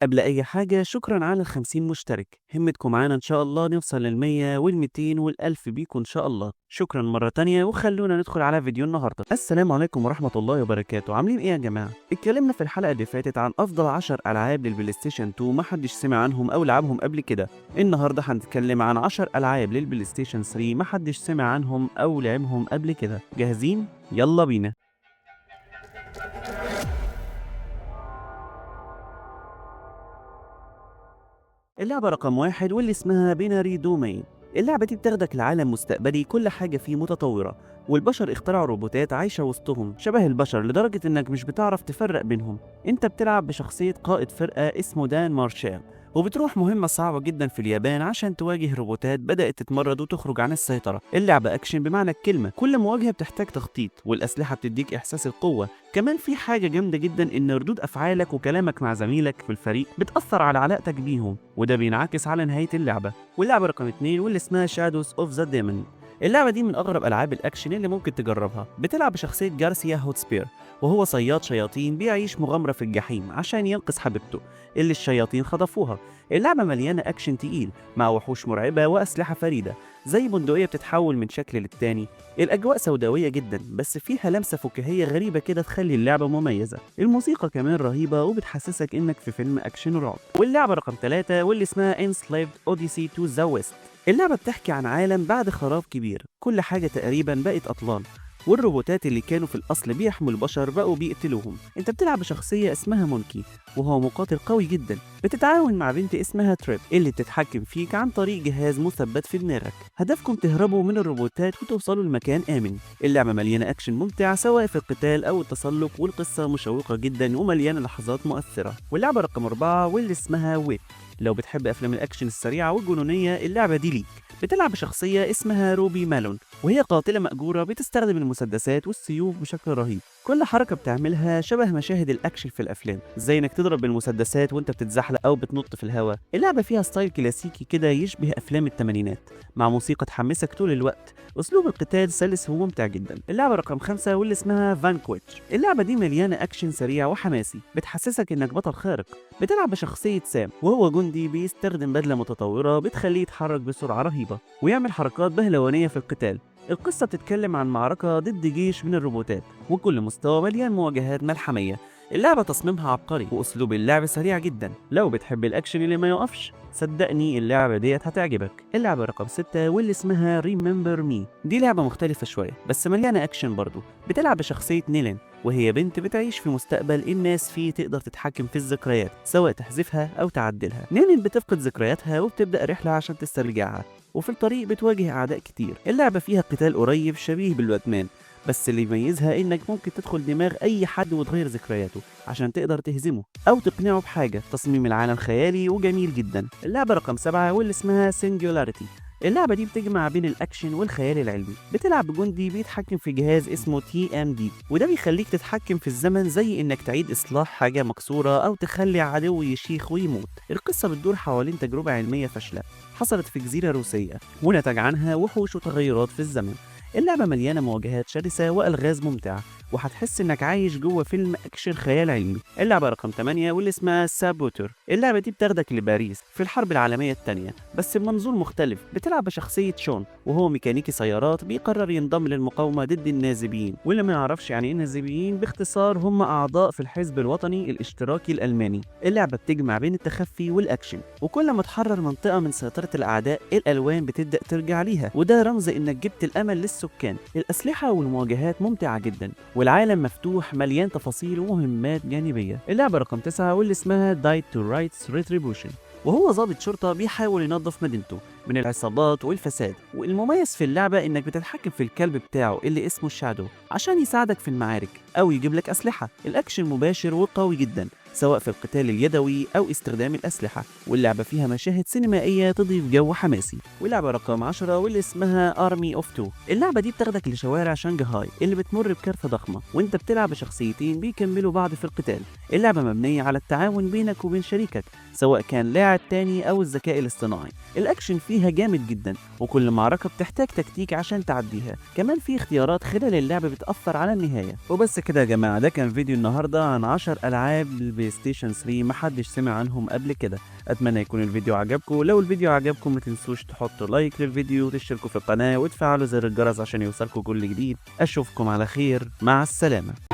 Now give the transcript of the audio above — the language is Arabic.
قبل أي حاجة شكرا على ال50 مشترك. همتكم معانا إن شاء الله نوصل لل100 وال200 وال1000 بيكم إن شاء الله. شكرا مرة تانية وخلونا ندخل على فيديو النهاردة. السلام عليكم ورحمة الله وبركاته. عاملين إيه يا جماعة؟ اتكلمنا في الحلقة اللي فاتت عن أفضل 10 ألعاب للبلاي ستيشن 2 محدش سمع عنهم أو لعبهم قبل كده. النهاردة هنتكلم عن 10 ألعاب للبلاي ستيشن 3 محدش سمع عنهم أو لعبهم قبل كده. جاهزين؟ يلا بينا. اللعبة رقم 1 واللي اسمها بيناري دومين. اللعبة دي بتاخدك لعالم مستقبلي كل حاجة فيه متطورة، والبشر اخترعوا روبوتات عايشة وسطهم شبه البشر لدرجة انك مش بتعرف تفرق بينهم. انت بتلعب بشخصية قائد فرقة اسمه دان مارشال، وبتروح مهمة صعبة جدا في اليابان عشان تواجه روبوتات بدأت تتمرد وتخرج عن السيطرة. اللعبة أكشن بمعنى الكلمة، كل مواجهة بتحتاج تخطيط، والأسلحة بتديك إحساس القوة. كمان في حاجة جامدة جدا إن ردود أفعالك وكلامك مع زميلك في الفريق بتأثر على علاقتك بيهم، وده بينعكس على نهاية اللعبة. واللعبة رقم 2 واللي اسمها شادوز اوف ذا ديمون. اللعبة دي من أغرب ألعاب الأكشن اللي ممكن تجربها. بتلعب بشخصية جارسيا هوتسبير، وهو صياد شياطين بيعيش مغامرة في الجحيم عشان ينقذ حبيبته اللي الشياطين خطفوها. اللعبة مليانة أكشن تقيل مع وحوش مرعبة وأسلحة فريدة زي بندقية بتتحول من شكل للتاني. الأجواء سوداوية جدا بس فيها لمسة فكاهية غريبة كده تخلي اللعبة مميزة. الموسيقى كمان رهيبة وبتحسسك إنك في فيلم أكشن رعب. واللعبة رقم 3 واللي اسمها Enslaved Odyssey to the West. اللعبة بتحكي عن عالم بعد خراب كبير، كل حاجة تقريبا بقت أطلال، والروبوتات اللي كانوا في الأصل بيحموا البشر بقوا بيقتلوهم. انت بتلعب بشخصية اسمها مونكي، وهو مقاتل قوي جدا. بتتعاون مع بنت اسمها تريب اللي بتتحكم فيك عن طريق جهاز مثبت في دماغك. هدفكم تهربوا من الروبوتات وتوصلوا لمكان آمن. اللعبة مليانة أكشن ممتع سواء في القتال أو التسلق، والقصة مشوقة جدا ومليانة لحظات مؤثرة. واللعبة رقم 4 واللي اسمها ويب. لو بتحب أفلام الأكشن السريعة والجنونية اللعبة دي ليك. بتلعب بشخصية اسمها روبي مالون، وهي قاتلة مأجورة بتستخدم المسدسات والسيوف بشكل رهيب. كل حركة بتعملها شبه مشاهد الأكشن في الأفلام، زي إنك تضرب بالمسدسات وأنت بتتزحلق أو بتنط في الهواء. اللعبة فيها ستايل كلاسيكي كده يشبه أفلام الثمانينات، مع موسيقى تحمسك طول الوقت. أسلوب القتال سلس وممتع جدا. اللعبة رقم 5 واللي اسمها فانكويتش. اللعبة دي مليانة أكشن سريع وحماسي، بتحسسك إنك بطل خارق. بتلعب بشخصية سام، وهو جندي بيستخدم بدلة متطورة بتخليه يتحرك بسرعة رهيبة ويعمل حركات بهلوانية في القتال. القصة بتتكلم عن معركة ضد جيش من الروبوتات، وكل مستوى مليان مواجهات ملحمية. اللعبة تصميمها عبقري وأسلوب اللعب سريع جدا. لو بتحب الأكشن اللي ما يقفش صدقني اللعبة ديت هتعجبك. اللعبة رقم 6 واللي اسمها Remember Me. دي لعبة مختلفة شوية بس مليانة أكشن برضو. بتلعب بشخصية نيلين، وهي بنت بتعيش في مستقبل الناس فيه تقدر تتحكم في الذكريات سواء تحذفها أو تعدلها. نيلين بتفقد ذكرياتها وبتبدأ رحلة عشان تسترجعها، وفي الطريق بتواجه أعداء كتير. اللعبة فيها قتال قريب شبيه بالباتمان، بس اللي يميزها إنك ممكن تدخل دماغ أي حد وتغير ذكرياته عشان تقدر تهزمه أو تقنعه بحاجة. تصميم العالم خيالي وجميل جدا. اللعبة رقم 7 واللي اسمها Singularity. اللعبة دي بتجمع بين الأكشن والخيال العلمي. بتلعب بجندي بيتحكم في جهاز اسمه TMD، وده بيخليك تتحكم في الزمن زي إنك تعيد إصلاح حاجة مكسورة أو تخلي عدو يشيخ ويموت. القصة بتدور حوالين تجربة علمية فاشلة حصلت في جزيرة روسية، ونتج عنها وحوش وتغيرات في الزمن. اللعبة مليانة مواجهات شرسة وألغاز ممتعة، وهتحس إنك عايش جوه فيلم أكشن خيال علمي. اللعبة رقم 8 واللي اسمها سابوتر. اللعبة دي بتاخدك لباريس في الحرب العالمية الثانية بس بمنظور مختلف. بتلعب بشخصية شون، وهو ميكانيكي سيارات بيقرر ينضم للمقاومة ضد النازيين. واللي ما يعرفش يعني إيه النازيين باختصار هم أعضاء في الحزب الوطني الاشتراكي الألماني. اللعبة بتجمع بين التخفي والأكشن، وكل ما تحرر منطقة من سيطرة الأعداء الألوان بتبدأ ترجع ليها، وده رمز إنك جبت الأمل للسكان. الأسلحة والمواجهات ممتعة جدا، والعالم مفتوح مليان تفاصيل ومهمات جانبية. اللعبة رقم 9 واللي اسمها Died to Rights Retribution، وهو ضابط شرطة بيحاول ينظف مدينته من العصابات والفساد. والمميز في اللعبة انك بتتحكم في الكلب بتاعه اللي اسمه شادو عشان يساعدك في المعارك او يجيب لك اسلحة. الاكشن مباشر وقوي جدا سواء في القتال اليدوي او استخدام الاسلحة، واللعبة فيها مشاهد سينمائية تضيف جو حماسي. واللعبة رقم 10 واللي اسمها Army of Two. اللعبة دي بتاخدك لشوارع شنغهاي اللي بتمر بكارثة ضخمة، وانت بتلعب بشخصيتين بيكملوا بعض في القتال. اللعبة مبنية على التعاون بينك وبين شريكك سواء كان لاعب تاني او الذكاء الاصطناعي. الاكشن فيها جامد جدا، وكل معركة بتحتاج تكتيك عشان تعديها. كمان في اختيارات خلال اللعبة بتأثر على النهاية. وبس كده يا جماعة، ده كان فيديو النهاردة عن 10 ألعاب بلاي ستيشن 3 محدش سمع عنهم قبل كده. اتمنى يكون الفيديو عجبكم، لو الفيديو عجبكم ما تنسوش تحطوا لايك للفيديو وتشتركوا في القناة وتفعلوا زر الجرس عشان يوصلكوا كل جديد. اشوفكم على خير، مع السلامة.